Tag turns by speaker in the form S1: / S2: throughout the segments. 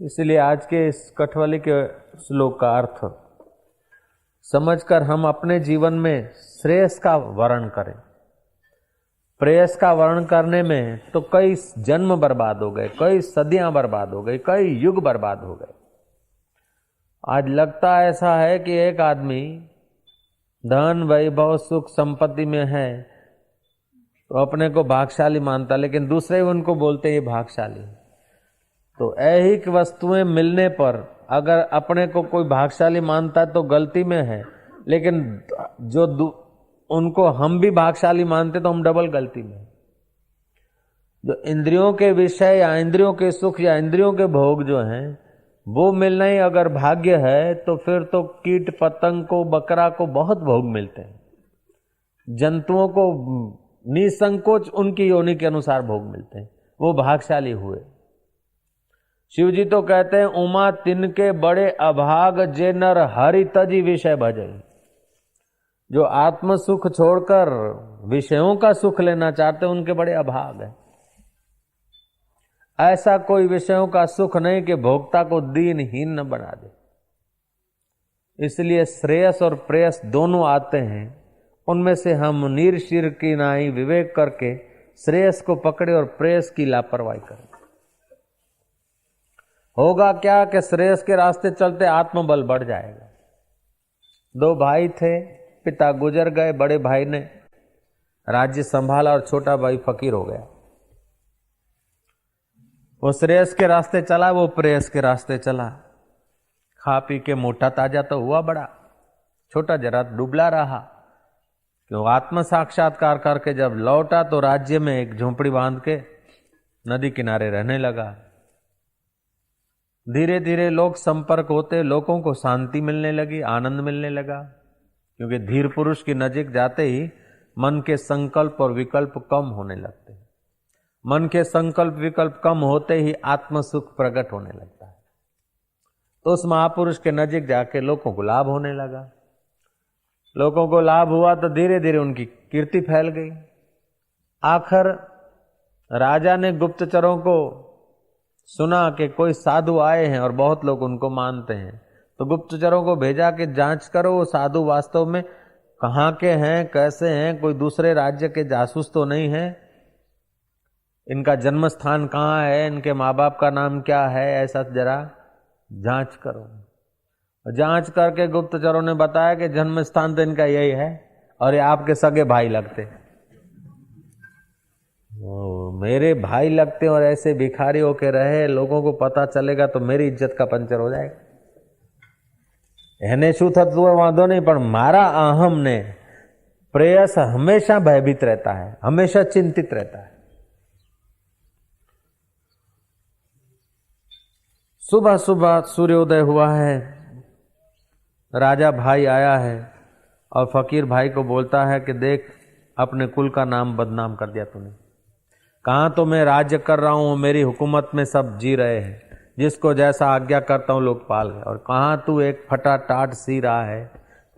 S1: इसलिए आज के इस कठवली के श्लोक का अर्थ समझकर हम अपने जीवन में श्रेयस का वर्ण करें। प्रेयस का वर्ण करने में तो कई जन्म बर्बाद हो गए, कई सदियां बर्बाद हो गई, कई युग बर्बाद हो गए। आज लगता ऐसा है कि एक आदमी धन वैभव सुख संपत्ति में है तो अपने को भाग्यशाली मानता, लेकिन दूसरे उनको बोलते ये भाग्यशाली। तो ऐहिक वस्तुएं मिलने पर अगर अपने को कोई भाग्यशाली मानता है तो गलती में है, लेकिन जो उनको हम भी भाग्यशाली मानते तो हम डबल गलती में। जो इंद्रियों के विषय या इंद्रियों के सुख या इंद्रियों के भोग जो हैं वो मिलना ही अगर भाग्य है तो फिर तो कीट पतंग को बकरा को बहुत भोग मिलते हैं। जंतुओं को निसंकोच उनकी योनि के अनुसार भोग मिलते हैं, वो भाग्यशाली हुए। शिव जी तो कहते हैं उमा तिनके बड़े अभाग जे नर हरि तजी विषय भजे। जो आत्म सुख छोड़कर विषयों का सुख लेना चाहते हैं उनके बड़े अभाग है। ऐसा कोई विषयों का सुख नहीं कि भोक्ता को दीनहीन न बना दे। इसलिए श्रेयस और प्रेयस दोनों आते हैं, उनमें से हम नीरशिर की नाई विवेक करके श्रेयस को पकड़े और प्रेयस की लापरवाही करें। होगा क्या कि श्रेयस के रास्ते चलते आत्मबल बढ़ जाएगा। दो भाई थे, पिता गुजर गए, बड़े भाई ने राज्य संभाला और छोटा भाई फकीर हो गया। वो श्रेयस के रास्ते चला, वो प्रेयस के रास्ते चला। खा पी के मोटा ताजा तो हुआ बड़ा, छोटा जरा दुबला रहा। क्यों आत्म साक्षात्कार करके जब लौटा तो राज्य में एक झोंपड़ी बांध के नदी किनारे रहने लगा। धीरे धीरे लोग संपर्क होते, लोगों को शांति मिलने लगी, आनंद मिलने लगा। क्योंकि धीर पुरुष की नजीक जाते ही मन के संकल्प और विकल्प कम होने लगते हैं। मन के संकल्प विकल्प कम होते ही आत्म सुख प्रकट होने लगता है। तो उस महापुरुष के नजीक जाके लोगों को लाभ होने लगा। लोगों को लाभ हुआ तो धीरे धीरे उनकी कीर्ति फैल गई। आखिर राजा ने गुप्तचरों को सुना कि कोई साधु आए हैं और बहुत लोग उनको मानते हैं, तो गुप्तचरों को भेजा कि जांच करो वो साधु वास्तव में कहाँ के हैं, कैसे हैं, कोई दूसरे राज्य के जासूस तो नहीं है, इनका जन्म स्थान कहाँ है, इनके माँ बाप का नाम क्या है, ऐसा जरा जांच करो। जांच करके गुप्तचरों ने बताया कि जन्म स्थान तो इनका यही है और ये आपके सगे भाई लगते। मेरे भाई लगते और ऐसे भिखारी होके रहे, लोगों को पता चलेगा तो मेरी इज्जत का पंचर हो जाएगा। એને શું થતું હોય વાંધો नहीं, પણ મારા अहम ने प्रेयस हमेशा भयभीत रहता है, हमेशा चिंतित रहता है। सुबह सुबह सूर्योदय हुआ है, राजा भाई आया है और फकीर भाई को बोलता है कि देख अपने कुल का नाम बदनाम कर दिया तूने। कहाँ तो मैं राज्य कर रहा हूँ, मेरी हुकूमत में सब जी रहे हैं, जिसको जैसा आज्ञा करता हूँ लोग पाल गए, और कहाँ तू एक फटा टाट सी रहा है,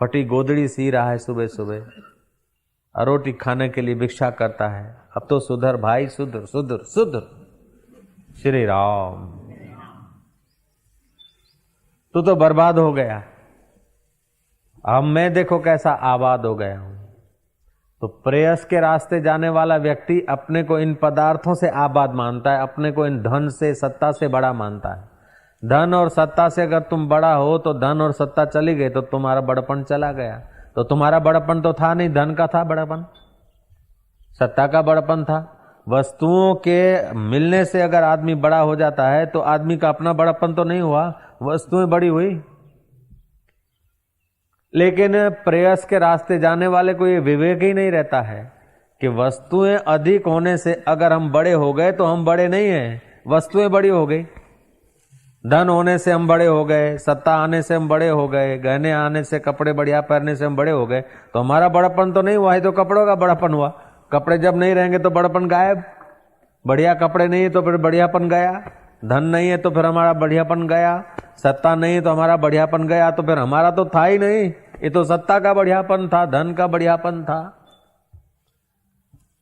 S1: फटी गोदड़ी सी रहा है, सुबह सुबह रोटी खाने के लिए भिक्षा करता है। अब तो सुधर भाई, सुधर सुधर सुधर। श्री राम, तू तो बर्बाद हो गया, अब मैं देखो कैसा आबाद हो गया हूं। तो प्रेयस के रास्ते जाने वाला व्यक्ति अपने को इन पदार्थों से आबाद मानता है, अपने को इन धन से सत्ता से बड़ा मानता है। धन और सत्ता से अगर तुम बड़ा हो तो धन और सत्ता चली गई तो तुम्हारा बड़पन चला गया। तो तुम्हारा बड़पन तो था नहीं, धन का था बड़पन, सत्ता का बड़पन था। वस्तुओं के मिलने से अगर आदमी बड़ा हो जाता है तो आदमी का अपना बड़पन तो नहीं हुआ, वस्तुएं बड़ी हुई। लेकिन प्रेयस के रास्ते जाने वाले को ये विवेक ही नहीं रहता है कि वस्तुएं अधिक होने से अगर हम बड़े हो गए तो हम बड़े नहीं हैं, वस्तुएं बड़ी हो गई। धन होने से हम बड़े हो गए, सत्ता आने से हम बड़े हो गए, गहने आने से, कपड़े बढ़िया पहनने से हम बड़े हो गए, तो हमारा बड़पन तो नहीं हुआ है, तो कपड़ों का बड़पन हुआ। कपड़े जब नहीं रहेंगे तो बड़पन गायब। बढ़िया कपड़े नहीं है तो फिर बढ़ियापन गया। धन नहीं है तो फिर हमारा बढ़ियापन गया। सत्ता नहीं है तो हमारा बढ़ियापन गया। तो फिर हमारा तो था ही नहीं, ये तो सत्ता का बढ़ियापन था, धन का बढ़ियापन था।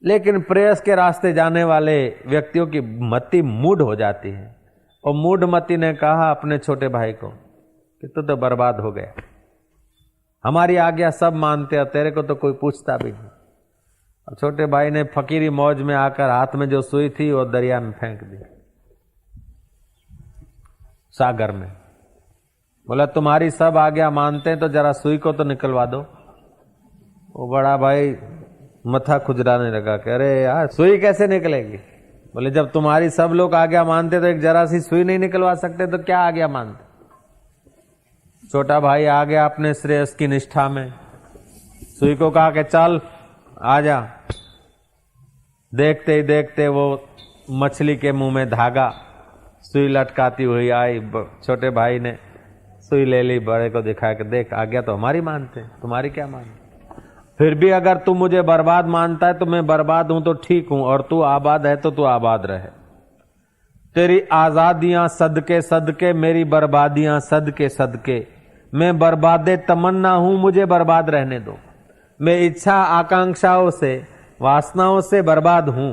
S1: लेकिन प्रेयस के रास्ते जाने वाले व्यक्तियों की मति मूढ़ हो जाती है। और मूढ़मती ने कहा अपने छोटे भाई को कि तू तो बर्बाद हो गया, हमारी आज्ञा सब मानते हैं, तेरे को तो कोई पूछता भी नहीं। और छोटे भाई ने फकीरी मौज में आकर हाथ में जो सुई थी वो दरिया में फेंक दी, सागर में। बोला तुम्हारी सब आज्ञा मानते हैं तो जरा सुई को तो निकलवा दो। वो बड़ा भाई मथा खुजलाने लगा, कह रहे यार सुई कैसे निकलेगी? बोले जब तुम्हारी सब लोग आज्ञा मानते तो एक जरा सी सुई नहीं निकलवा सकते तो क्या आज्ञा मानते? छोटा भाई आ गया अपने श्रेयस की निष्ठा में, सुई को कहा कि चल आजा। देखते ही देखते वो मछली के मुंह में धागा सुई लटकाती हुई आई। छोटे भाई ने सुई ले ली, बड़े को दिखाया कि देख आज्ञा तो हमारी मानते, तुम्हारी क्या मानते? फिर भी अगर तू मुझे बर्बाद मानता है तो मैं बर्बाद हूं तो ठीक हूं, और तू आबाद है तो तू आबाद रहे। तेरी आजादियां सदके सदके, मेरी बर्बादियां सदके सदके। मैं बर्बादे तमन्ना हूं, मुझे बर्बाद रहने दो। मैं इच्छा आकांक्षाओं से वासनाओं से बर्बाद हूं।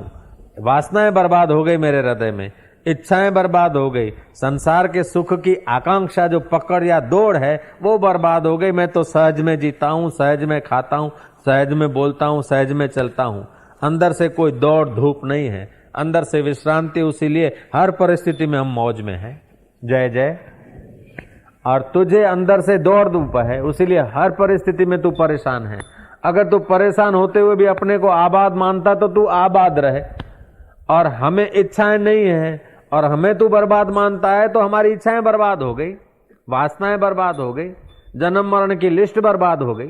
S1: वासनाएं बर्बाद हो गई मेरे हृदय में, इच्छाएं बर्बाद हो गई, संसार के सुख की आकांक्षा जो पकड़ या दौड़ है वो बर्बाद हो गई। मैं तो सहज में जीता हूं, सहज में खाता हूं, सहज में बोलता हूं, सहज में चलता हूं। अंदर से कोई दौड़ धूप नहीं है, अंदर से विश्रांति। उसीलिए हर परिस्थिति में हम मौज में हैं। जय जय। और तुझे अंदर से दौड़ धूप है, उसीलिए हर परिस्थिति में तू परेशान है। अगर तू परेशान होते हुए भी अपने को आबाद मानता तो तू आबाद रहे। और हमें इच्छाएं नहीं है और हमें तू बर्बाद मानता है तो हमारी इच्छाएं बर्बाद हो गई, वासनाएं बर्बाद हो गई, जन्म मरण की लिस्ट बर्बाद हो गई।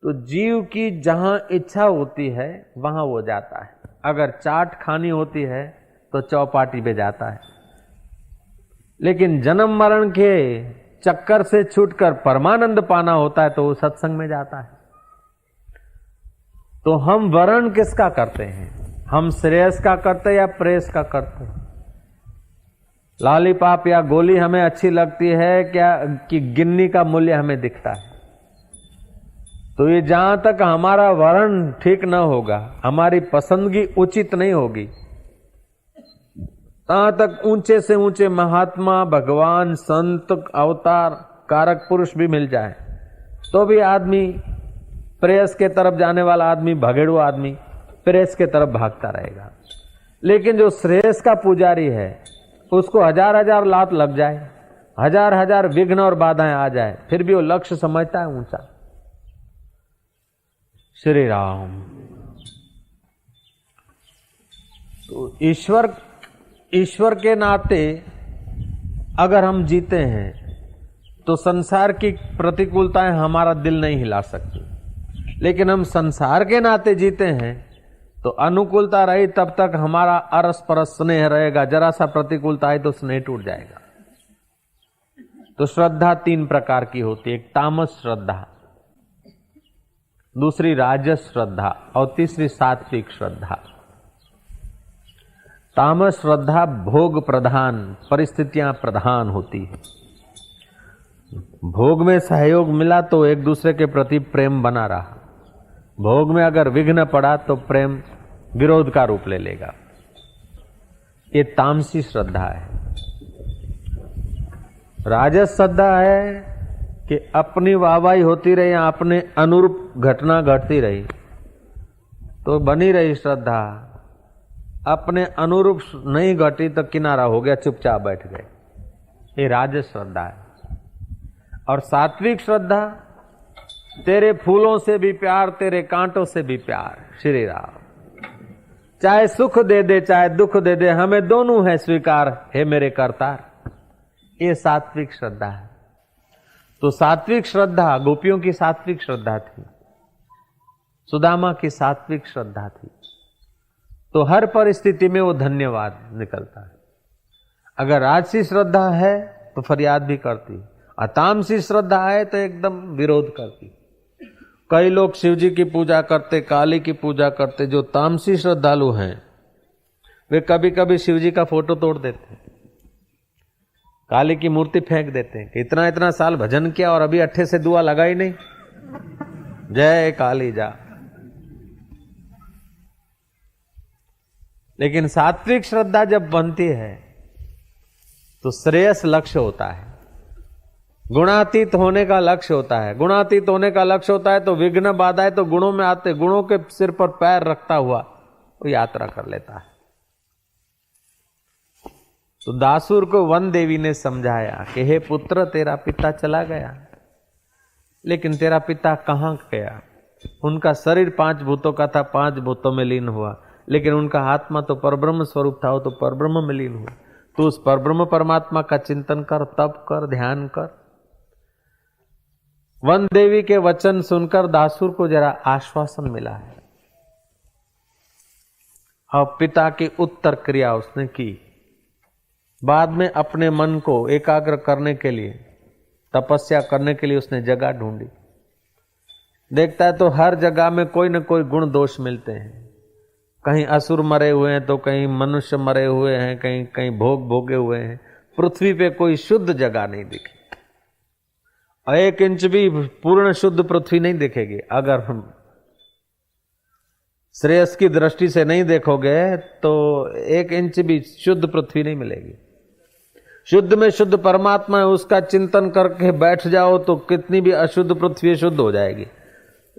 S1: तो जीव की जहां इच्छा होती है वहां वो जाता है। अगर चाट खानी होती है तो चौपाटी पे जाता है, लेकिन जन्म मरण के चक्कर से छूटकर परमानंद पाना होता है तो वो सत्संग में जाता है। तो हम वर्ण किसका करते हैं? हम श्रेयस का करते या प्रेस का करते हैं? लॉलीपॉप या गोली हमें अच्छी लगती है क्या कि गिन्नी का मूल्य हमें दिखता है? तो ये जहां तक हमारा वर्ण ठीक न होगा, हमारी पसंदगी उचित नहीं होगी, तहां तक ऊंचे से ऊंचे महात्मा, भगवान, संत, अवतार, कारक पुरुष भी मिल जाए तो भी आदमी प्रेयस के तरफ जाने वाला आदमी, भगेड़ू आदमी प्रेयस के तरफ भागता रहेगा। लेकिन जो श्रेयस का पुजारी है उसको हजार हजार लात लग जाए, हजार हजार विघ्न और बाधाएं आ जाए, फिर भी वो लक्ष्य समझता है ऊंचा। श्री राम। तो ईश्वर के नाते अगर हम जीते हैं तो संसार की प्रतिकूलताएं हमारा दिल नहीं हिला सकती। लेकिन हम संसार के नाते जीते हैं तो अनुकूलता रही तब तक हमारा अरस परस स्नेह रहेगा, जरा सा प्रतिकूलता आई तो स्नेह टूट जाएगा। तो श्रद्धा तीन प्रकार की होती है, एक तामस श्रद्धा, दूसरी राजस श्रद्धा और तीसरी सात्विक श्रद्धा। तामस श्रद्धा भोग प्रधान, परिस्थितियां प्रधान होती है। भोग में सहयोग मिला तो एक दूसरे के प्रति प्रेम बना रहा, भोग में अगर विघ्न पड़ा तो प्रेम विरोध का रूप ले लेगा। ये तामसी श्रद्धा है। राजस श्रद्धा है कि अपनी वाहवाही होती रही, अपने अनुरूप घटना घटती रही तो बनी रही श्रद्धा, अपने अनुरूप नहीं घटी तो किनारा हो गया, चुपचाप बैठ गए। ये राजस श्रद्धा है। और सात्विक श्रद्धा, तेरे फूलों से भी प्यार, तेरे कांटों से भी प्यार। श्री राम। चाहे सुख दे दे चाहे दुख दे दे, हमें दोनों है स्वीकार, हे मेरे करतार। ये सात्विक श्रद्धा है। तो सात्विक श्रद्धा गोपियों की सात्विक श्रद्धा थी, सुदामा की सात्विक श्रद्धा थी। तो हर परिस्थिति में वो धन्यवाद निकलता है। अगर राजसी श्रद्धा है तो फरियाद भी करती, तामसी श्रद्धा है तो एकदम विरोध करती। कई लोग शिव जी की पूजा करते, काली की पूजा करते, जो तामसी श्रद्धालु हैं वे कभी कभी शिव जी का फोटो तोड़ देते, काली की मूर्ति फेंक देते हैं कि इतना इतना साल भजन किया और अभी अट्ठे से दुआ लगा ही नहीं, जय काली जा। लेकिन सात्विक श्रद्धा जब बनती है तो श्रेयस लक्ष्य होता है, गुणातीत होने का लक्ष्य होता है। गुणातीत होने का लक्ष्य होता है तो विघ्न बाधाएं तो गुणों में आते, गुणों के सिर पर पैर रखता हुआ वो यात्रा कर लेता है। तो दासुर को वन देवी ने समझाया कि हे पुत्र, तेरा पिता चला गया, लेकिन तेरा पिता कहाँ गया? उनका शरीर 5 भूतों का था, 5 भूतों में लीन हुआ, लेकिन उनका आत्मा तो परब्रह्म स्वरूप था, वो तो परब्रह्म में लीन हुआ। तो उस परब्रह्म परमात्मा का चिंतन कर, तप कर, ध्यान कर। वन देवी के वचन सुनकर दासुर को जरा आश्वासन मिला है। अब पिता की उत्तर क्रिया उसने की। बाद में अपने मन को एकाग्र करने के लिए, तपस्या करने के लिए उसने जगह ढूंढी। देखता है तो हर जगह में कोई न कोई गुण दोष मिलते हैं। कहीं असुर मरे हुए हैं तो कहीं मनुष्य मरे हुए हैं, कहीं कहीं भोग भोगे हुए हैं। पृथ्वी पे कोई शुद्ध जगह नहीं दिखी। 1 इंच भी पूर्ण शुद्ध पृथ्वी नहीं दिखेगी। अगर हम श्रेयस की दृष्टि से नहीं देखोगे तो 1 इंच भी शुद्ध पृथ्वी नहीं मिलेगी। शुद्ध में शुद्ध परमात्मा है, उसका चिंतन करके बैठ जाओ तो कितनी भी अशुद्ध पृथ्वी शुद्ध हो जाएगी।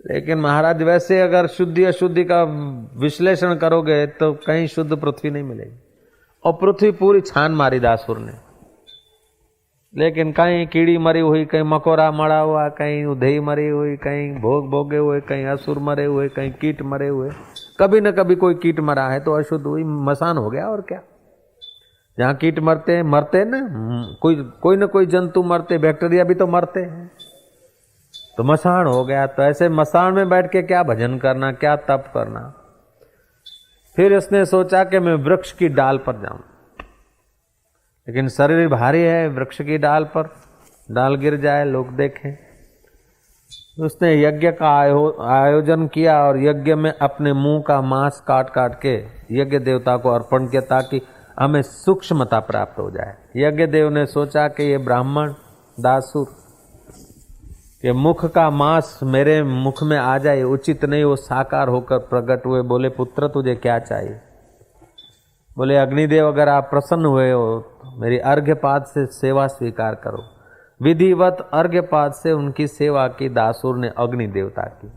S1: लेकिन महाराज वैसे अगर शुद्धि अशुद्धि का विश्लेषण करोगे तो कहीं शुद्ध पृथ्वी नहीं मिलेगी। और पृथ्वी पूरी छान मारी दासुर ने, लेकिन कहीं कीड़ी मरी हुई, कहीं मकोरा मरा हुआ, कहीं उधई मरी हुई, कहीं भोग भोगे हुए, कहीं असुर मरे हुए, कहीं कीट मरे हुए। कभी न कभी कोई कीट मरा है तो अशुद्ध हुई, मसान हो गया। और क्या, जहाँ कीट मरते हैं, मरते ना, कोई न कोई जंतु मरते, बैक्टीरिया भी तो मरते हैं, तो मसान हो गया। तो ऐसे मसान में बैठ के क्या भजन करना, क्या तप करना। फिर इसने सोचा कि मैं वृक्ष की डाल पर जाऊं, लेकिन शरीर भारी है, वृक्ष की डाल पर डाल गिर जाए, लोग देखें। उसने यज्ञ का आयोजन किया और यज्ञ में अपने मुंह का मांस काट काट के यज्ञ देवता को अर्पण किया ताकि हमें सूक्ष्मता प्राप्त हो जाए। यज्ञ देव ने सोचा कि ये ब्राह्मण दासुर के मुख का मांस मेरे मुख में आ जाए, उचित नहीं। वो साकार होकर प्रकट हुए, बोले पुत्र तुझे क्या चाहिए? बोले अग्निदेव, अगर आप प्रसन्न हुए हो तो मेरी अर्घ्यपाद से सेवा स्वीकार करो। विधिवत अर्घ्यपाद से उनकी सेवा की दासुर ने अग्नि देवता की।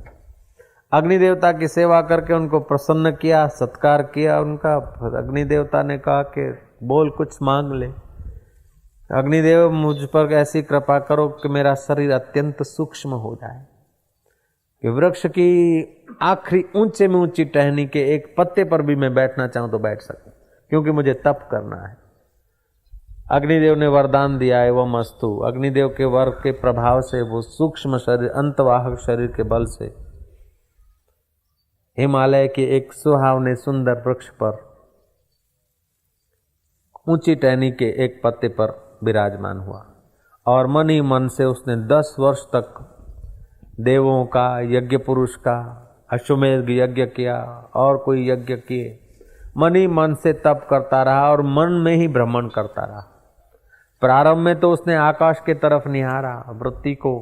S1: अग्नि देवता की सेवा करके उनको प्रसन्न किया, सत्कार किया उनका। अग्नि देवता ने कहा कि बोल, कुछ मांग ले। अग्निदेव, मुझ पर ऐसी कृपा करो कि मेरा शरीर अत्यंत सूक्ष्म हो जाए, कि वृक्ष की आखिरी ऊंचे में ऊंची टहनी के एक पत्ते पर भी मैं बैठना चाहूं तो बैठ सकूं, क्योंकि मुझे तप करना है। अग्निदेव ने वरदान दिया है, वो मस्तु। अग्निदेव के वर के प्रभाव से वो सूक्ष्म शरीर, अंतवाहक शरीर के बल से हिमालय के एक सुहावने सुंदर वृक्ष पर ऊंची टहनी के एक पत्ते पर विराजमान हुआ। और मन ही मन से उसने 10 वर्ष तक देवों का, यज्ञ पुरुष का, अश्वमेध यज्ञ किया और कोई यज्ञ किए। मन ही मन से तप करता रहा और मन में ही भ्रमण करता रहा। प्रारंभ में तो उसने आकाश के तरफ निहारा, वृत्ति को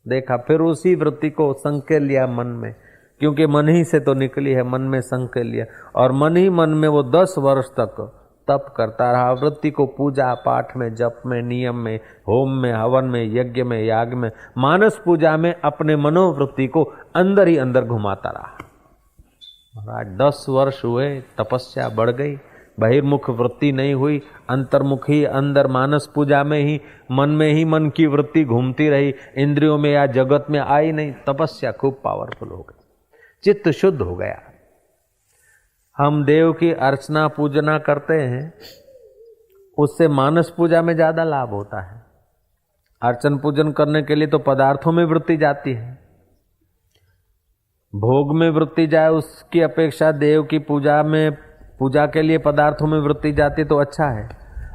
S1: देखा, फिर उसी वृत्ति को संकेल लिया मन में, क्योंकि मन ही से तो निकली है, मन में संकेल लिया। और मन ही मन में वो 10 वर्ष तक तप करता रहा। वृत्ति को पूजा पाठ में, जप में, नियम में, होम में, हवन में, यज्ञ में, याग में, मानस पूजा में अपने मनोवृत्ति को अंदर ही अंदर घुमाता रहा। महाराज 10 वर्ष हुए, तपस्या बढ़ गई, बहिर्मुख वृत्ति नहीं हुई, अंतर्मुख ही अंदर मानस पूजा में ही मन की वृत्ति घूमती रही, इंद्रियों में या जगत में आई नहीं। तपस्या खूब पावरफुल हो गई, चित्त शुद्ध हो गया। हम देव की अर्चना पूजना करते हैं, उससे मानस पूजा में ज्यादा लाभ होता है। अर्चन पूजन करने के लिए तो पदार्थों में वृत्ति जाती है, भोग में वृत्ति जाए, उसकी अपेक्षा देव की पूजा के लिए पदार्थों में वृत्ति जाती तो अच्छा है।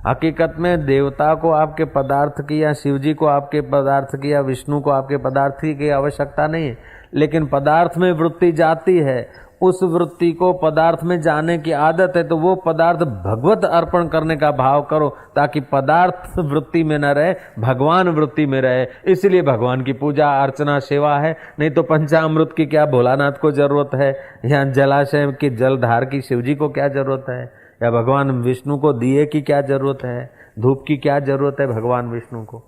S1: हकीकत में देवता को आपके पदार्थ की या शिव जी को आपके पदार्थ की या विष्णु को आपके पदार्थ की आवश्यकता नहीं है, लेकिन पदार्थ में वृत्ति जाती है, उस वृत्ति को पदार्थ में जाने की आदत है तो वो पदार्थ भगवत अर्पण करने का भाव करो, ताकि पदार्थ वृत्ति में न रहे, भगवान वृत्ति में रहे। इसलिए भगवान की पूजा अर्चना सेवा है। नहीं तो पंचामृत की क्या भोलानाथ को जरूरत है, या जलाशय की जलधार की शिवजी को क्या जरूरत है, या भगवान विष्णु को दिए की क्या जरूरत है, धूप की क्या जरूरत है भगवान विष्णु को।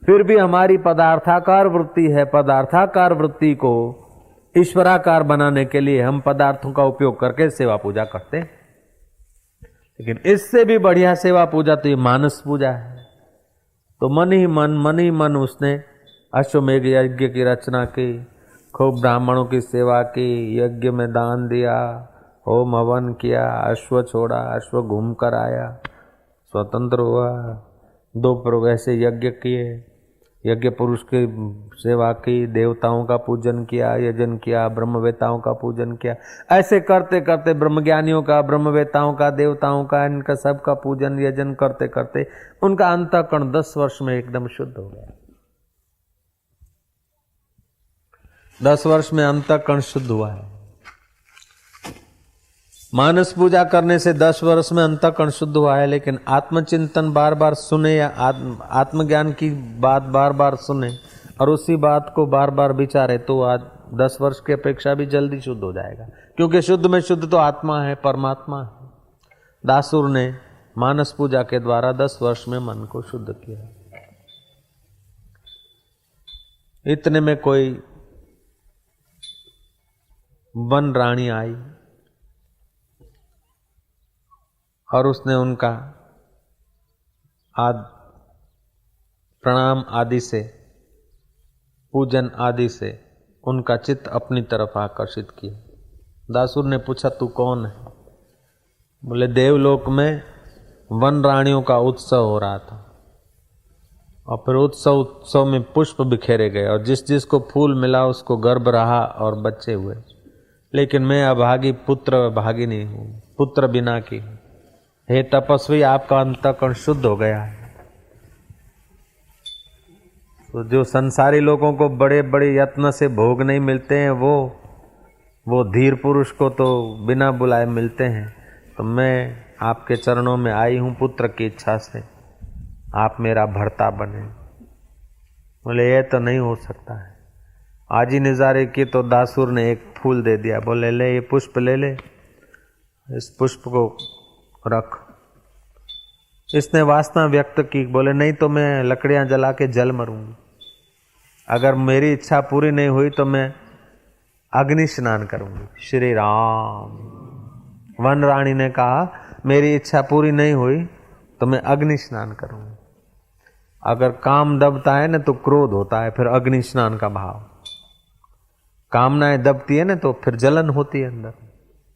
S1: फिर भी हमारी पदार्थाकार वृत्ति है। पदार्थाकार वृत्ति को ईश्वराकार बनाने के लिए हम पदार्थों का उपयोग करके सेवा पूजा करते हैं। लेकिन इससे भी बढ़िया सेवा पूजा तो ये मानस पूजा है। तो मन ही मन उसने अश्वमेघ यज्ञ की रचना की, खूब ब्राह्मणों की सेवा की, यज्ञ में दान दिया, होम हवन किया, अश्व छोड़ा, अश्व घूम कर आया, स्वतंत्र हुआ, 2 ऐसे यज्ञ किए, यज्ञ पुरुष की सेवा की, देवताओं का पूजन किया, यजन किया, ब्रह्मवेताओं का पूजन किया। ऐसे करते करते ब्रह्मज्ञानियों का, ब्रह्मवेताओं का, देवताओं का, इनका सबका पूजन यजन करते करते उनका अंतःकरण 10 वर्ष में एकदम शुद्ध हो गया। 10 वर्ष में अंतःकरण शुद्ध हुआ है। मानस पूजा करने से 10 वर्ष में अंतःकरण शुद्ध हुआ है। लेकिन आत्मचिंतन बार बार सुने या आत्मज्ञान की बात बार बार सुने और उसी बात को बार बार विचारे तो आज 10 वर्ष की अपेक्षा भी जल्दी शुद्ध हो जाएगा। क्योंकि शुद्ध में शुद्ध तो आत्मा है, परमात्मा है। दासुर ने मानस पूजा के द्वारा 10 वर्ष में मन को शुद्ध किया। इतने में कोई वन रानी आई और उसने उनका प्रणाम आदि से, पूजन आदि से उनका चित्त अपनी तरफ आकर्षित किया। दासुर ने पूछा, तू कौन है? बोले, देवलोक में वन रानियों का उत्सव हो रहा था और फिर उत्सव में पुष्प बिखेरे गए और जिस जिसको फूल मिला उसको गर्भ रहा और बच्चे हुए। लेकिन मैं अभागी पुत्र भागिनी हूँ, पुत्र बिना की हूँ। हे तपस्वी, आपका अंतःकरण शुद्ध हो गया है। तो जो संसारी लोगों को बड़े बड़े यत्न से भोग नहीं मिलते हैं, वो धीर पुरुष को तो बिना बुलाए मिलते हैं। तो मैं आपके चरणों में आई हूँ पुत्र की इच्छा से, आप मेरा भर्ता बने। बोले, ये तो नहीं हो सकता है। आज ही नजारे की तो दासुर ने एक फूल दे दिया। बोले, ले ये पुष्प ले ले, इस पुष्प को रख। इसने वासना व्यक्त की। बोले, नहीं तो मैं लकड़ियां जला के जल मरूंगी। अगर मेरी इच्छा पूरी नहीं हुई तो मैं अग्नि स्नान करूंगी। श्री राम। वन रानी ने कहा, मेरी इच्छा पूरी नहीं हुई तो मैं अग्नि स्नान करूंगी। अगर काम दबता है ना तो क्रोध होता है, फिर अग्नि स्नान का भाव। कामनाएं दबती है ना तो फिर जलन होती है अंदर।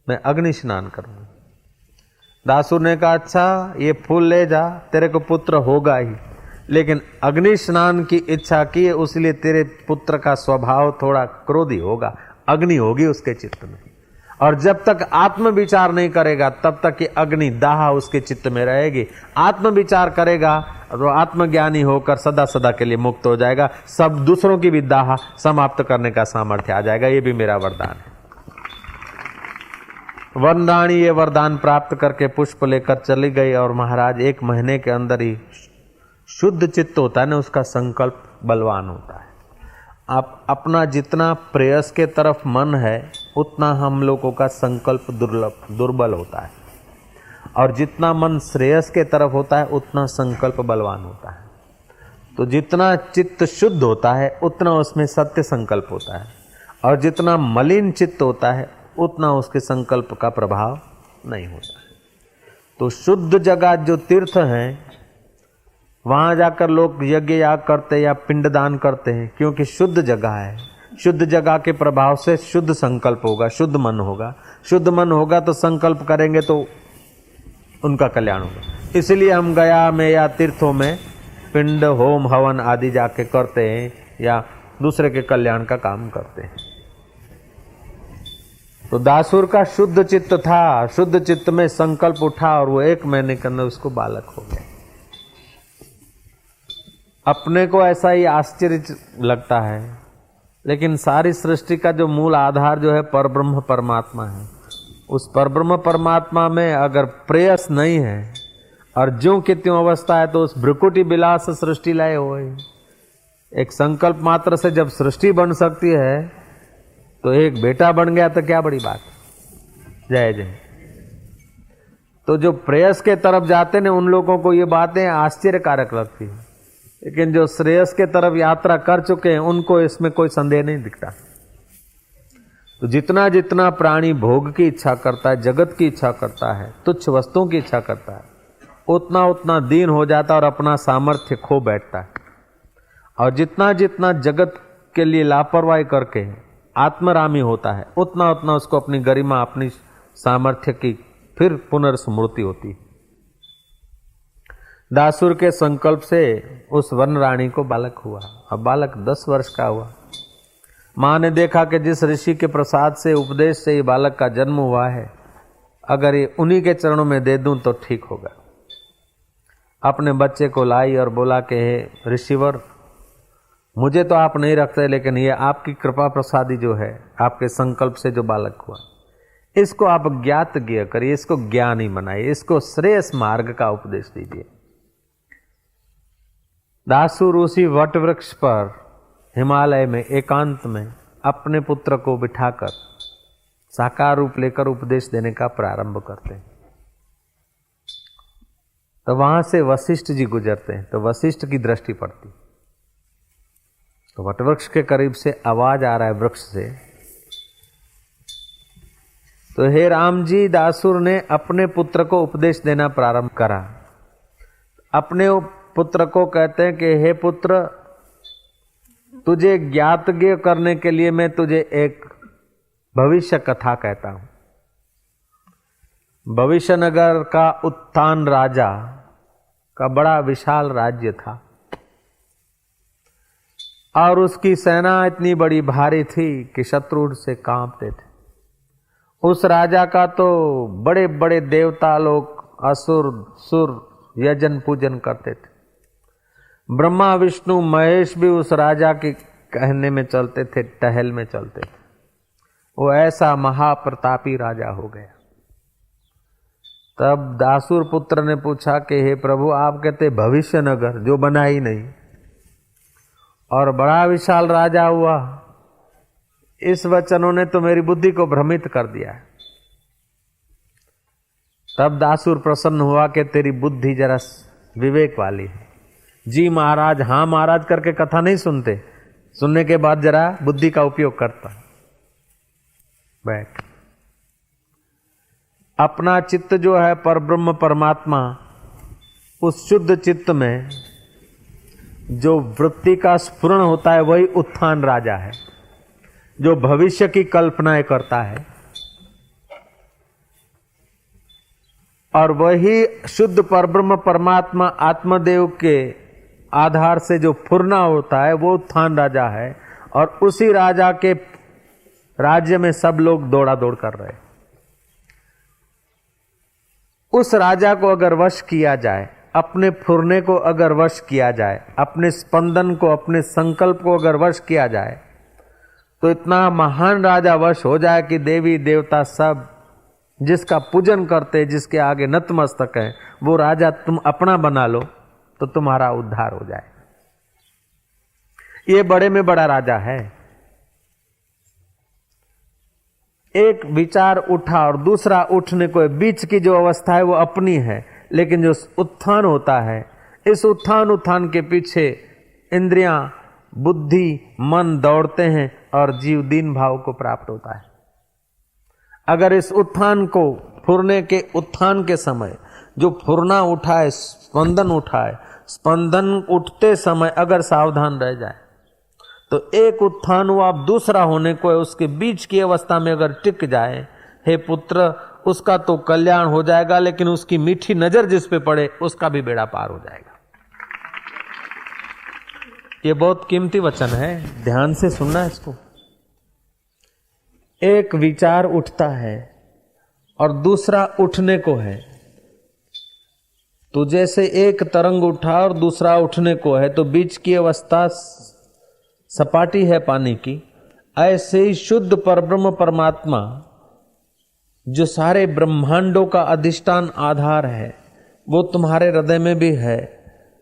S1: मैं अग्नि स्नान करूंगा। दासुर ने कहा, अच्छा ये फूल ले जा, तेरे को पुत्र होगा ही। लेकिन अग्नि स्नान की इच्छा की है, उसलिए तेरे पुत्र का स्वभाव थोड़ा क्रोधी होगा, अग्नि होगी उसके चित्त में। और जब तक आत्म विचार नहीं करेगा तब तक ये अग्नि दाह उसके चित्त में रहेगी। आत्म विचार करेगा और आत्मज्ञानी होकर सदा सदा के लिए मुक्त हो जाएगा। सब दूसरों की भी दाह समाप्त करने का सामर्थ्य आ जाएगा। ये भी मेरा वरदान है। वन रानी ये वरदान प्राप्त करके पुष्प लेकर चली गई और महाराज 1 महीने के अंदर ही शुद्ध चित्त होता है ना, उसका संकल्प बलवान होता है। आप अपना जितना प्रेयस के तरफ मन है उतना हम लोगों का संकल्प दुर्बल होता है, और जितना मन श्रेयस के तरफ होता है उतना संकल्प बलवान होता है। तो जितना चित्त शुद्ध होता है उतना उसमें सत्य संकल्प होता है, और जितना मलिन चित्त होता है उतना उसके संकल्प का प्रभाव नहीं होता है। तो शुद्ध जगह जो तीर्थ हैं वहां जाकर लोग यज्ञ याग करते हैं या पिंडदान करते हैं, क्योंकि शुद्ध जगह है। शुद्ध जगह के प्रभाव से शुद्ध संकल्प होगा, शुद्ध मन होगा। शुद्ध मन होगा तो संकल्प करेंगे तो उनका कल्याण होगा। इसलिए हम गया में या तीर्थों में पिंड होम हवन आदि जाके करते हैं या दूसरे के कल्याण का काम करते हैं। तो दासुर का शुद्ध चित्त था, शुद्ध चित्त में संकल्प उठा और वो 1 महीने के अंदर उसको बालक हो गया। अपने को ऐसा ही आश्चर्य लगता है लेकिन सारी सृष्टि का जो मूल आधार जो है परब्रह्म परमात्मा है। उस परब्रह्म परमात्मा में अगर प्रेयस नहीं है और ज्यों की त्यों अवस्था है तो उस भ्रुकुटी विलास सृष्टि लय हो। एक संकल्प मात्र से जब सृष्टि बन सकती है तो एक बेटा बन गया तो क्या बड़ी बात। जय जय। तो जो प्रेयस के तरफ जाते हैं उन लोगों को ये बातें आश्चर्यकारक लगती है, लेकिन जो श्रेयस के तरफ यात्रा कर चुके हैं उनको इसमें कोई संदेह नहीं दिखता। तो जितना जितना प्राणी भोग की इच्छा करता है, जगत की इच्छा करता है, तुच्छ वस्तुओं की इच्छा करता है, उतना उतना दीन हो जाता है और अपना सामर्थ्य खो बैठता है। और जितना जितना जगत के लिए लापरवाही करके आत्मरामी होता है, उतना उतना उसको अपनी गरिमा, अपनी सामर्थ्य की फिर पुनर्स्मृति होती। दासुर के संकल्प से उस वन रानी को बालक हुआ। अब बालक 10 वर्ष का हुआ। माँ ने देखा कि जिस ऋषि के प्रसाद से, उपदेश से ये बालक का जन्म हुआ है, अगर ये उन्हीं के चरणों में दे दूं तो ठीक होगा। अपने बच्चे को लाई और बोला कि हे ऋषिवर, मुझे तो आप नहीं रखते, लेकिन ये आपकी कृपा प्रसादी जो है, आपके संकल्प से जो बालक हुआ, इसको आप ज्ञात ज्ञ करिए, इसको ज्ञानी बनाइए, इसको श्रेयस मार्ग का उपदेश दीजिए। दासुर उसी वट वृक्ष पर हिमालय में एकांत में अपने पुत्र को बिठाकर साकार रूप लेकर उपदेश देने का प्रारंभ करते हैं। तो वहां से वशिष्ठ जी गुजरते हैं, तो वशिष्ठ की दृष्टि पड़ती। तो वटवृक्ष के करीब से आवाज आ रहा है वृक्ष से, तो हे राम जी, दासुर ने अपने पुत्र को उपदेश देना प्रारंभ करा। अपने पुत्र को कहते हैं कि हे पुत्र, तुझे ज्ञातज्ञ करने के लिए मैं तुझे एक भविष्य कथा कहता हूं। भविष्य नगर का उत्तान राजा का बड़ा विशाल राज्य था और उसकी सेना इतनी बड़ी भारी थी कि शत्रु से कांपते थे। उस राजा का तो बड़े बड़े देवता लोग, असुर, सुर यजन पूजन करते थे। ब्रह्मा, विष्णु, महेश भी उस राजा के कहने में चलते थे, टहल में चलते थे। वो ऐसा महाप्रतापी राजा हो गया। तब दासुर पुत्र ने पूछा कि हे प्रभु, आप कहते भविष्य नगर जो बना ही नहीं और बड़ा विशाल राजा हुआ, इस वचनों ने तो मेरी बुद्धि को भ्रमित कर दिया है। तब दासुर प्रसन्न हुआ कि तेरी बुद्धि जरा विवेक वाली है। जी महाराज, हाँ महाराज करके कथा नहीं सुनते, सुनने के बाद जरा बुद्धि का उपयोग करता। बैठ। अपना चित्त जो है परब्रह्म परमात्मा, उस शुद्ध चित्त में जो वृत्ति का स्फुरण होता है वही उत्थान राजा है, जो भविष्य की कल्पनाएं करता है। और वही शुद्ध परब्रह्म परमात्मा आत्मदेव के आधार से जो फुरना होता है वो उत्थान राजा है। और उसी राजा के राज्य में सब लोग दौड़ा दौड़ कर रहे। उस राजा को अगर वश किया जाए, अपने फुरने को अगर वश किया जाए, अपने स्पंदन को, अपने संकल्प को अगर वश किया जाए, तो इतना महान राजा वश हो जाए कि देवी देवता सब जिसका पूजन करते, जिसके आगे नतमस्तक है, वो राजा तुम अपना बना लो तो तुम्हारा उद्धार हो जाए। ये बड़े में बड़ा राजा है। एक विचार उठा और दूसरा उठने को, बीच की जो अवस्था है वो अपनी है, लेकिन जो उत्थान होता है, इस उत्थान के पीछे इंद्रियां, बुद्धि, मन दौड़ते हैं और जीव दीन भाव को प्राप्त होता है। अगर इस उत्थान को, फुरने के उत्थान के समय जो फुरना उठाए, स्पंदन उठाए, स्पंदन उठते समय अगर सावधान रह जाए तो एक उत्थान हुआ, दूसरा होने को है, उसके बीच की अवस्था में अगर टिक जाए, हे पुत्र, उसका तो कल्याण हो जाएगा, लेकिन उसकी मीठी नजर जिस पे पड़े उसका भी बेड़ा पार हो जाएगा। ये बहुत कीमती वचन है, ध्यान से सुनना इसको। एक विचार उठता है और दूसरा उठने को है। तो जैसे एक तरंग उठा और दूसरा उठने को है, तो बीच की अवस्था सपाटी है पानी की, ऐसे ही शुद्ध परब्रह्म परमात्मा जो सारे ब्रह्मांडों का अधिष्ठान आधार है वो तुम्हारे हृदय में भी है।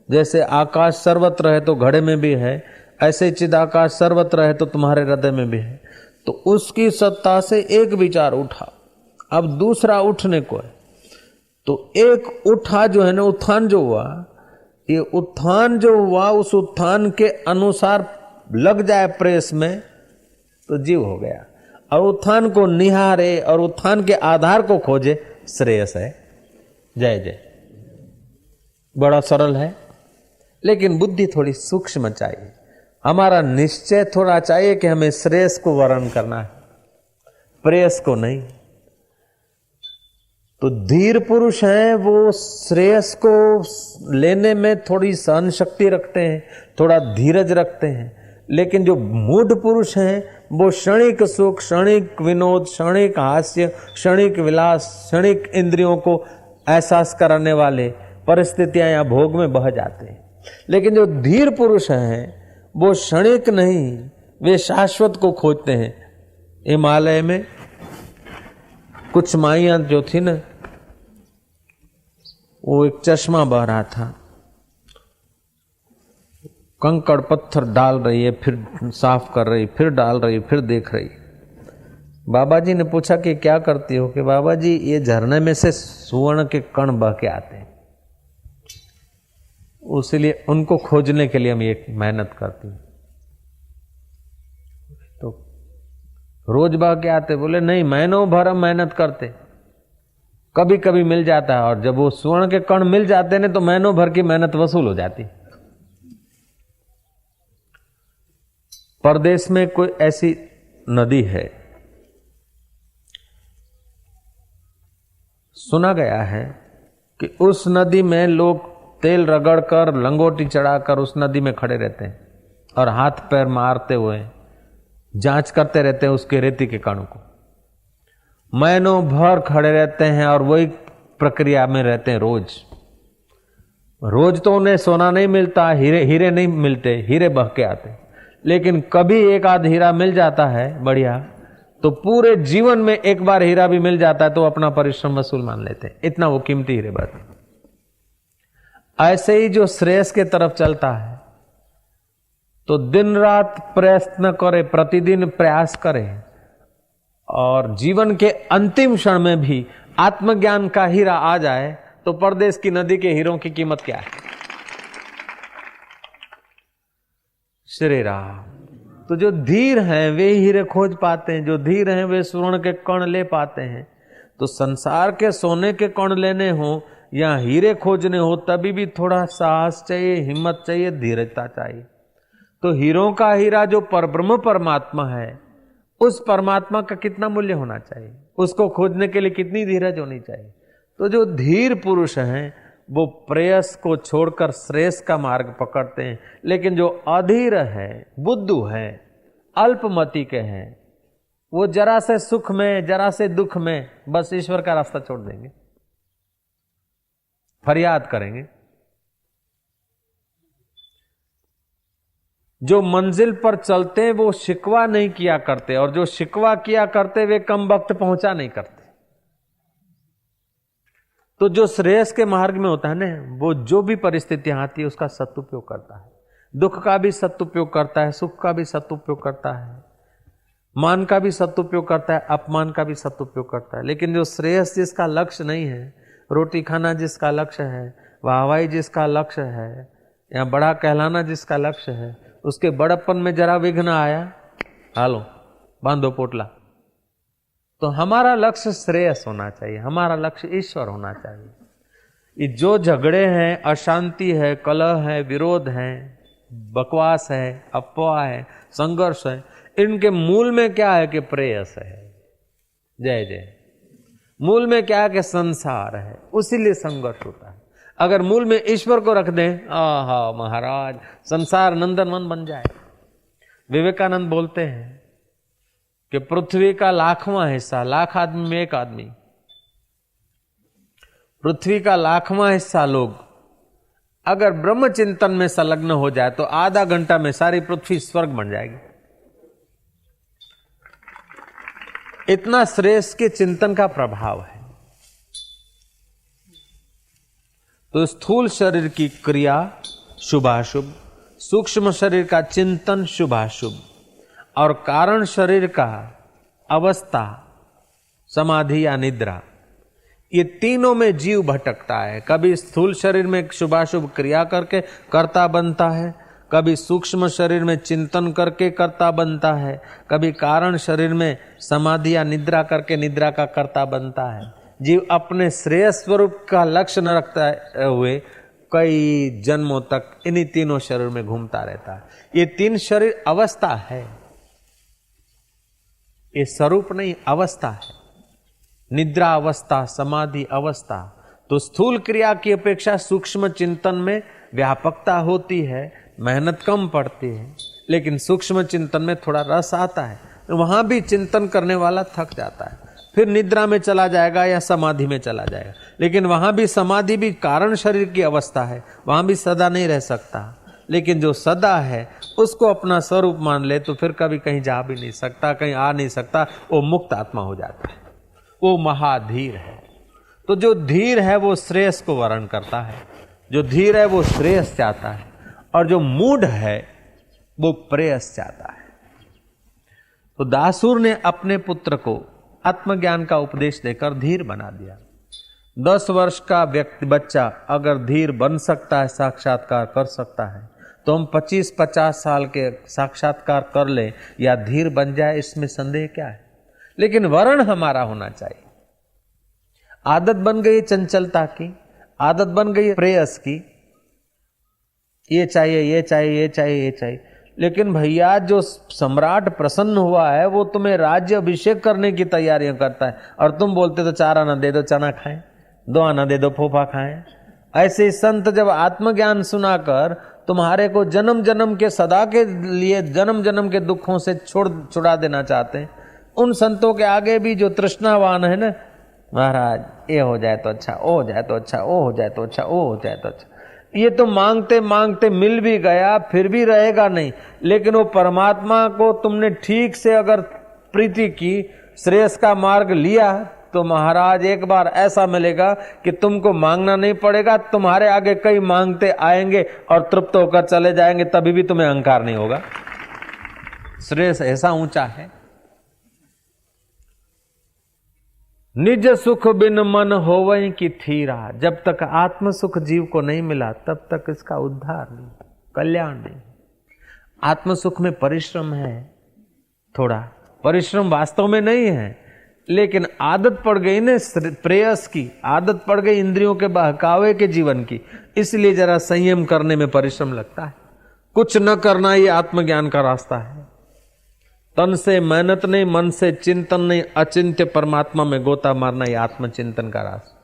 S1: जैसे आकाश सर्वत्र है तो घड़े में भी है, ऐसे चिदाकाश सर्वत्र है तो तुम्हारे हृदय में भी है। तो उसकी सत्ता से एक विचार उठा, अब दूसरा उठने को है। तो एक उठा जो है ना, उत्थान जो हुआ, ये उत्थान जो हुआ उस उत्थान के अनुसार लग जाए प्रेस में तो जीव हो गया, और उत्थान को निहारे और उत्थान के आधार को खोजे, श्रेयस है। जय जय। बड़ा सरल है, लेकिन बुद्धि थोड़ी सूक्ष्म चाहिए। हमारा निश्चय थोड़ा चाहिए कि हमें श्रेयस को वर्ण करना है, प्रेयस को नहीं। तो धीर पुरुष हैं वो श्रेयस को लेने में थोड़ी सहन शक्ति रखते हैं, थोड़ा धीरज रखते हैं। लेकिन जो मूढ़ पुरुष हैं वो क्षणिक सुख, क्षणिक विनोद, क्षणिक हास्य, क्षणिक विलास, क्षणिक इंद्रियों को एहसास कराने वाले परिस्थितियां या भोग में बह जाते हैं। लेकिन जो धीर पुरुष हैं वो क्षणिक नहीं, वे शाश्वत को खोजते हैं। हिमालय में कुछ माइयां जो थी ना, वो एक चश्मा बह रहा था, कंकड़ पत्थर डाल रही है, फिर साफ कर रही, फिर डाल रही, फिर देख रही। बाबा जी ने पूछा कि क्या करती हो? कि बाबा जी ये झरने में से सुवर्ण के कण बह के आते हैं, उसीलिए उनको खोजने के लिए हम ये मेहनत करती हूँ। तो रोज बह के आते? बोले नहीं, महीनों भर हम मेहनत करते, कभी कभी मिल जाता है, और जब वो स्वर्ण के कण मिल जाते हैं तो महीनों भर की मेहनत वसूल हो जाती। परदेश में कोई ऐसी नदी है, सुना गया है कि उस नदी में लोग तेल रगड़कर, लंगोटी चढ़ाकर उस नदी में खड़े रहते हैं और हाथ पैर मारते हुए जांच करते रहते हैं उसके रेती के कणों को। महीनों भर खड़े रहते हैं और वही प्रक्रिया में रहते हैं। रोज रोज तो उन्हें सोना नहीं मिलता, हीरे नहीं मिलते, हीरे बह के आते, लेकिन कभी एक आध हीरा मिल जाता है बढ़िया, तो पूरे जीवन में एक बार हीरा भी मिल जाता है तो अपना परिश्रम वसूल मान लेते हैं, इतना वो कीमती हीरे बहते। ऐसे ही जो श्रेयस के तरफ चलता है तो दिन रात प्रयत्न करे, प्रतिदिन प्रयास करे, और जीवन के अंतिम क्षण में भी आत्मज्ञान का हीरा आ जाए तो परदेश की नदी के हीरों की कीमत क्या है? श्री राम। तो जो धीर हैं वे हीरे खोज पाते हैं, जो धीर हैं वे स्वर्ण के कण ले पाते हैं। तो संसार के सोने के कण लेने हो या हीरे खोजने हो, तभी भी थोड़ा साहस चाहिए, हिम्मत चाहिए, धीरजता चाहिए। तो हीरों का हीरा जो परब्रह्म परमात्मा है, उस परमात्मा का कितना मूल्य होना चाहिए, उसको खोजने के लिए कितनी धीरज होनी चाहिए। तो जो धीर पुरुष हैं वो प्रेयस को छोड़कर श्रेयस का मार्ग पकड़ते हैं। लेकिन जो अधीर है, बुद्धू है, अल्पमति के हैं, वो जरा से सुख में, जरा से दुख में बस ईश्वर का रास्ता छोड़ देंगे, फरियाद करेंगे। जो मंजिल पर चलते हैं वो शिकवा नहीं किया करते, और जो शिकवा किया करते वे कम वक्त पहुंचा नहीं करते। तो जो श्रेयस के मार्ग में होता है ना, वो जो भी परिस्थितियां आती है उसका सदुपयोग करता है, दुख का भी सदुपयोग करता है, सुख का भी सदुपयोग करता है, मान का भी सदुपयोग करता है, अपमान का भी सदुपयोग करता है। लेकिन जो श्रेयस जिसका लक्ष्य नहीं है, रोटी खाना जिसका लक्ष्य है, वाहवाही जिसका लक्ष्य है, या बड़ा कहलाना जिसका लक्ष्य है, उसके बड़प्पन में जरा विघ्न आया, हालो बांधो पोटला। तो हमारा लक्ष्य श्रेयस होना चाहिए, हमारा लक्ष्य ईश्वर होना चाहिए। ये जो झगड़े हैं, अशांति है, कलह है, विरोध है, बकवास है, अफवाह है, संघर्ष है, इनके मूल में क्या है कि प्रेयस है। जय जय। मूल में क्या है कि संसार है, उसीलिए संघर्ष होता है। अगर मूल में ईश्वर को रख दें, आहा महाराज, संसार नंदनवन बन जाए। विवेकानंद बोलते हैं कि पृथ्वी का 1,00,000वां हिस्सा, 1,00,000 आदमी में 1 आदमी, पृथ्वी का 1,00,000वां हिस्सा लोग अगर ब्रह्म चिंतन में संलग्न हो जाए तो आधा घंटा में सारी पृथ्वी स्वर्ग बन जाएगी। इतना श्रेष्ठ के चिंतन का प्रभाव है। तो स्थूल शरीर की क्रिया शुभाशुभ, सूक्ष्म शरीर का चिंतन शुभाशुभ, और कारण शरीर का अवस्था समाधि या निद्रा, ये तीनों में जीव भटकता है। कभी स्थूल शरीर में शुभाशुभ क्रिया करके कर्ता बनता है, कभी सूक्ष्म शरीर में चिंतन करके कर्ता बनता है, कभी कारण शरीर में समाधि या निद्रा करके निद्रा का कर्ता बनता है। जीव अपने श्रेय स्वरूप का लक्ष्य न रखते हुए कई जन्मों तक इन्हीं तीनों शरीर में घूमता रहता है। ये तीन शरीर अवस्था है, ये स्वरूप नहीं, अवस्था है। निद्रा अवस्था, समाधि अवस्था। तो स्थूल क्रिया की अपेक्षा सूक्ष्म चिंतन में व्यापकता होती है, मेहनत कम पड़ती है, लेकिन सूक्ष्म चिंतन में थोड़ा रस आता है। वहां भी चिंतन करने वाला थक जाता है, फिर निद्रा में चला जाएगा या समाधि में चला जाएगा। लेकिन वहां भी समाधि भी कारण शरीर की अवस्था है, वहां भी सदा नहीं रह सकता। लेकिन जो सदा है उसको अपना स्वरूप मान ले तो फिर कभी कहीं जा भी नहीं सकता, कहीं आ नहीं सकता, वो मुक्त आत्मा हो जाता है, वो महाधीर है। तो जो धीर है वो श्रेयस को वर्ण करता है, जो धीर है वो श्रेयस चाहता है, और जो मूढ़ है वो प्रेयस चाहता है। तो दासुर ने अपने पुत्र को आत्मज्ञान का उपदेश देकर धीर बना दिया। 10 वर्ष का व्यक्ति बच्चा अगर धीर बन सकता है, साक्षात्कार कर सकता है, तो हम 25-50 साल के साक्षात्कार कर ले या धीर बन जाए, इसमें संदेह क्या है। लेकिन वर्ण हमारा होना चाहिए। आदत बन गई चंचलता की, आदत बन गई प्रेयस की, ये चाहिए ये चाहिए ये चाहिए ये चाहिए। लेकिन भैया जो सम्राट प्रसन्न हुआ है वो तुम्हें राज्य अभिषेक करने की तैयारियां करता है, और तुम बोलते तो 4 आना दे दो चना खाएं, 2 आना दे दो फोफा खाएं। ऐसे संत जब आत्मज्ञान सुनाकर तुम्हारे को जन्म जन्म के सदा के लिए जन्म जन्म के दुखों से छुड़ा देना चाहते हैं, उन संतों के आगे भी जो तृष्णावान है ना, महाराज ये हो जाए तो अच्छा, वो हो जाए तो अच्छा, वो हो जाए तो अच्छा, वो हो जाए तो अच्छा, ये तो मांगते मांगते मिल भी गया फिर भी रहेगा नहीं। लेकिन वो परमात्मा को तुमने ठीक से अगर प्रीति की, श्रेयस का मार्ग लिया, तो महाराज एक बार ऐसा मिलेगा कि तुमको मांगना नहीं पड़ेगा, तुम्हारे आगे कई मांगते आएंगे और तृप्त होकर चले जाएंगे, तभी भी तुम्हें अहंकार नहीं होगा। श्रेयस ऐसा ऊंचा है। निज सुख बिन मन होवै की थीरा, जब तक आत्म सुख जीव को नहीं मिला तब तक इसका उद्धार नहीं, कल्याण नहीं। आत्म सुख में परिश्रम है, थोड़ा परिश्रम वास्तव में नहीं है, लेकिन आदत पड़ गई ना प्रेयस की, आदत पड़ गई इंद्रियों के बहकावे के जीवन की, इसलिए जरा संयम करने में परिश्रम लगता है। कुछ न करना ये आत्मज्ञान का रास्ता है। तन से मेहनत नहीं, मन से चिंतन नहीं, अचिंत्य परमात्मा में गोता मारना ये आत्मचिंतन का रास्ता।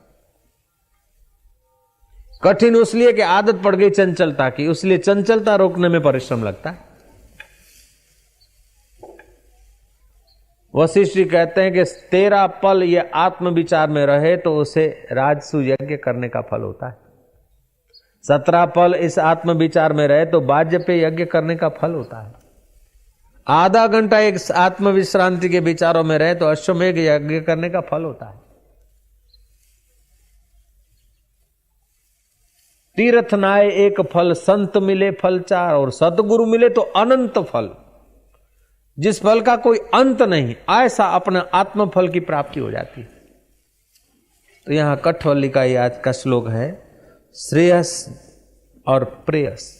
S1: कठिन इसलिए कि आदत पड़ गई चंचलता की, इसलिए चंचलता रोकने में परिश्रम लगता है। वशिष्ठ जी कहते हैं कि 13 पल ये आत्म विचार में रहे तो उसे राजसु यज्ञ करने का फल होता है। 17 पल इस आत्म विचार में रहे तो बाज्य पे यज्ञ करने का फल होता है। आधा घंटा एक आत्म विश्रांति के विचारों में रहे तो अश्वमेघ यज्ञ करने का फल होता है। तीर्थ नाय एक फल, संत मिले फल 4, और सतगुरु मिले तो अनंत फल, जिस फल का कोई अंत नहीं, ऐसा अपना आत्म फल की प्राप्ति हो जाती है। तो यहां कठवल्ली का ये आज का श्लोक है, श्रेयस और प्रेयस,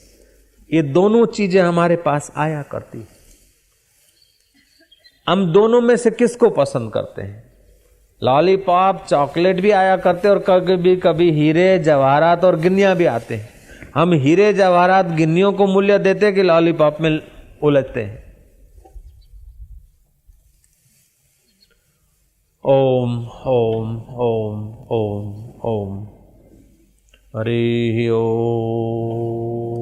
S1: ये दोनों चीजें हमारे पास आया करती है। हम दोनों में से किसको पसंद करते हैं? लॉलीपॉप, चॉकलेट भी आया करते और कभी कभी हीरे जवाहरात और गिन्नियां भी आते हैं। हम हीरे जवाहरात गिन्नियों को मूल्य देते कि लॉलीपॉप में उलझते हैं। ओम ओम ओम ओम ओम हरि ओम।